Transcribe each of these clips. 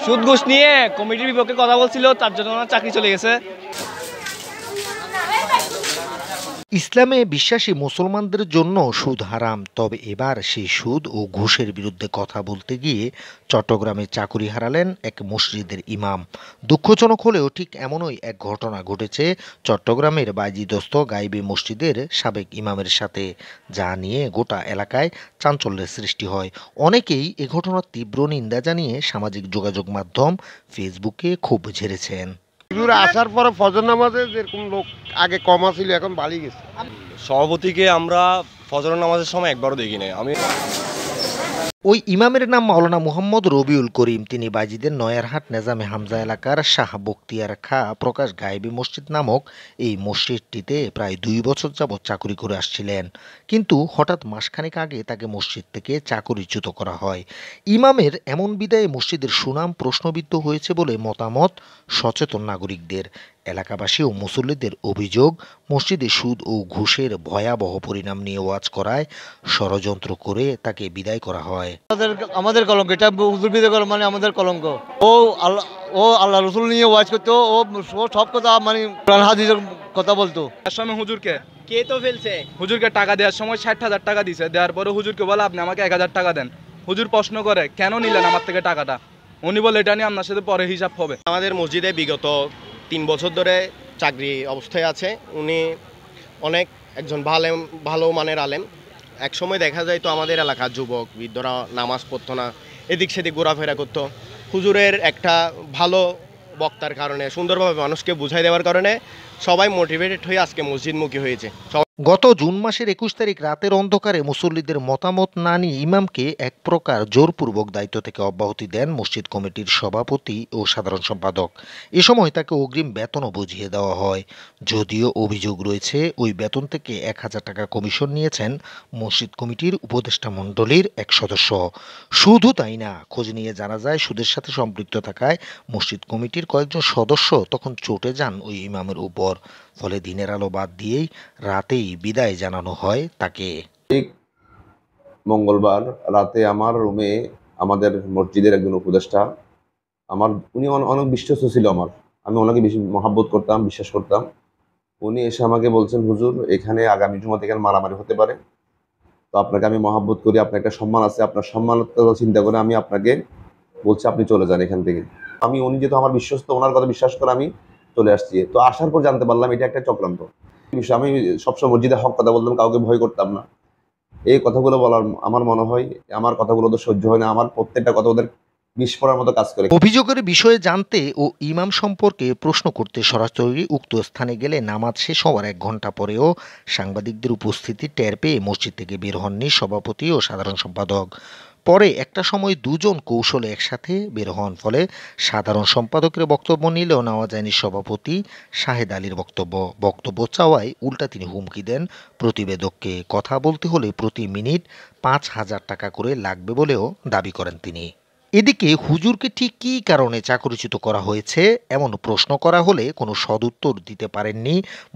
সুদ ঘুষ নিয়ে কমিটির বিপক্ষে কথা বলছিল, তার জন্য ওনার চাকরি চলে গেছে। ইসলামে বিশ্বাসী মুসলমানদের জন্য সুদ হারাম, তবে এবার সেই সুদ ও ঘুষের বিরুদ্ধে কথা বলতে গিয়ে চট্টগ্রামে চাকুরি হারালেন এক মসজিদের ইমাম। দুঃখজনক হলেও ঠিক এমনই এক ঘটনা ঘটেছে চট্টগ্রামের বাইজিদস্ত গাইবী মসজিদের সাবেক ইমামের সাথে, যা নিয়ে গোটা এলাকায় চাঞ্চল্যের সৃষ্টি হয়। অনেকেই এ ঘটনার তীব্র নিন্দা জানিয়ে সামাজিক যোগাযোগ মাধ্যম ফেসবুকে ক্ষোভ ঝেড়েছেন। হুজুর আসার পরে ফজর নামাজে যেরকম লোক আগে কম ছিল এখন বাড়ি গেছে। সভাপতিকে আমরা ফজর নামাজের সময় একবারও দেখি নাই। ওই ইমামের নাম মাওলানা মুহাম্মদ রবিউল করিম। তিনি বাইজিদের নয়ারহাট নেজামে হামজা এলাকার শাহ বখতিয়ার খা প্রকাশ গায়েবী মসজিদ নামক এই মসজিদটিতে প্রায় 2 বছর যাবৎ চাকুরি করে আসছিলেন। কিন্তু হঠাৎ মাসখানেক আগে তাকে মসজিদ থেকে চাকুরিচ্যুত করা হয়। ইমামের এমন বিদায়ে মসজিদের সুনাম প্রশ্নবিদ্ধ হয়েছে বলে মতামত সচেতন নাগরিকদের। এলাকাবাসী ও মুসল্লিদের অভিযোগ, মসজিদে সুদ ও ঘুষের ভয়াবহ পরিণাম নিয়ে ওয়াজ করায় ষড়যন্ত্র করে তাকে বিদায় করা হয়। আমাদের কলঙ্ক, এটা হুজুর বিদায় করা মানে আমাদের কলঙ্ক। ও আল্লাহ রসুল নিয়ে ওয়াজ করতো, ও সব কথা মানে কোরআন হাদিসের কথা বলতো। সময় হুজুরকে কে তো ফেলছে, হুজুরকে টাকা দেওয়ার সময় 60,000 টাকা দিছে, দেওয়ার পরে হুজুরকে বলে আপনি আমাকে 1,000 টাকা দেন। হুজুর প্রশ্ন করে কেন নিলেন আমার থেকে টাকাটা, উনি বলে এটা নিয়ে আপনার সাথে পরে হিসাব হবে। আমাদের মসজিদে বিগত 3 বছর ধরে চাকরি অবস্থায় আছে। উনি অনেক একজন ভালো মানের আলেম। এক সময় দেখা যায় তো আমাদের এলাকার যুবক বৃদ্ধরা নামাজ পড়তো না, এদিক সেদিক ঘোরাফেরা করতো। হুজুরের একটা ভালো বক্তার কারণে, সুন্দরভাবে মানুষকে বুঝাই দেওয়ার কারণে সবাই মোটিভেটেড হয়ে আজকে মসজিদমুখী হয়েছে। গত জুন মাসের 21 তারিখ রাতের অন্ধকারে মুসল্লিদের মতামত না নিয়ে ইমামকে এক প্রকার জোরপূর্বক দায়িত্ব থেকে অব্যাহতি দেন মসজিদ কমিটির সভাপতি ও সাধারণ সম্পাদক। এ সময় তাকে অগ্রিম বেতনও বুঝিয়ে দেওয়া হয়। যদিও অভিযোগ রয়েছে ওই বেতন থেকে 1,000 টাকা কমিশন নিয়েছেন মসজিদ কমিটির উপদেষ্টা মণ্ডলীর এক সদস্য। শুধু তাই না, খোঁজ নিয়ে জানা যায় সুদের সাথে সম্পৃক্ত থাকায় মসজিদ কমিটির কয়েকজন সদস্য তখন চটে যান ওই ইমামের উপর। ফলে দিনের আলো বাদ দিয়েই রাতেই বিদায় জানানো হয় তাকে। ঠিক মঙ্গলবার রাতে আমার রুমে আমাদের মসজিদের একজন উপদেষ্টা, উনি অনেক বিশ্বস্ত ছিল আমি ওনাকে বেশি মহাব্বত করতাম, বিশ্বাস করতাম। উনি এসে আমাকে বলছেন, হুজুর এখানে আগামী জুমা থেকে মারামারি হতে পারে, তো আপনাকে আমি মহাব্বত করি, আপনার একটা সম্মান আছে, আপনার সম্মানের কথা চিন্তা করে আমি আপনাকে বলছি আপনি চলে যান এখান থেকে। উনি যেহেতু আমার বিশ্বস্ত, ওনার কথা বিশ্বাস করে আমি চলে আসছি। তো আসার পর জানতে পারলাম এটা একটা চক্রান্ত বিষয়। আমি সবসময় মসজিদে হক কথা বলতাম, কাউকে ভয় করতাম না। এই কথাগুলো বলার আমার মনে হয় আমার কথাগুলো তো সহ্য হয় না, আমার প্রত্যেকটা কথা ওদের বিস্ফোরণের মতো কাজ করে। অভিযোগের বিষয়ে জানতে ও ইমাম সম্পর্কে প্রশ্ন করতে সরাসরি উক্ত স্থানে গেলে নামাজ শেষ হওয়ার 1 ঘন্টা পরেও সাংবাদিকদের উপস্থিতি টের পেয়ে মসজিদ থেকে বের হননি সভাপতি ও সাধারণ সম্পাদক। পরে একটা সময় দুজন কৌশলে একসাথে বের হন, ফলে সাধারণ সম্পাদকের বক্তব্য নিলেও নেওয়া যায়নি সভাপতি শাহেদ আলীর বক্তব্য চাওয়ায় উল্টা তিনি হুমকি দেন প্রতিবেদককে। কথা বলতে হলে প্রতি মিনিট 5,000 টাকা করে লাগবে বলেও দাবি করেন তিনি। এদিকে হুজুরকে ঠিক কী কারণে চাকরিচ্যুত করা হয়েছে এমন প্রশ্ন করা হলে কোনো সদুত্তর দিতে পারেননি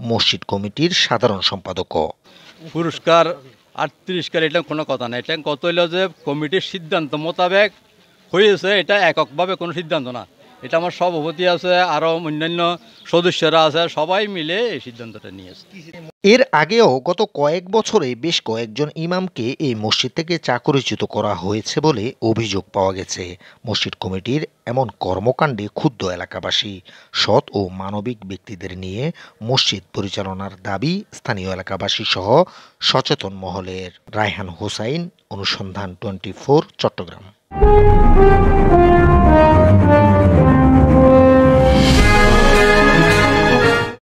মসজিদ কমিটির সাধারণ সম্পাদকও। পুরস্কার 38 এটা কোনো কথা না, এটা কত হইল যে কমিটির সিদ্ধান্ত মোতাবেক হয়েছে, এটা এককভাবে কোনো সিদ্ধান্ত না। এটা আমার সভাপতি আছে, আরও অন্যান্য সদস্যরা আছে, সবাই মিলে এই সিদ্ধান্তটা নিয়েছে। এর আগেও গত কয়েক বছরে বেশ কয়েকজন ইমামকে এই মসজিদ থেকে চাকরিচ্যুত করা হয়েছে বলে অভিযোগ পাওয়া গেছে। মসজিদ কমিটির এমন কর্মকাণ্ডে ক্ষুব্ধ এলাকাবাসী। সৎ ও মানবিক ব্যক্তিদের নিয়ে মসজিদ পরিচালনার দাবি স্থানীয় এলাকাবাসী সহ সচেতন মহলের। রায়হান হোসাইন, অনুসন্ধান 24, চট্টগ্রাম।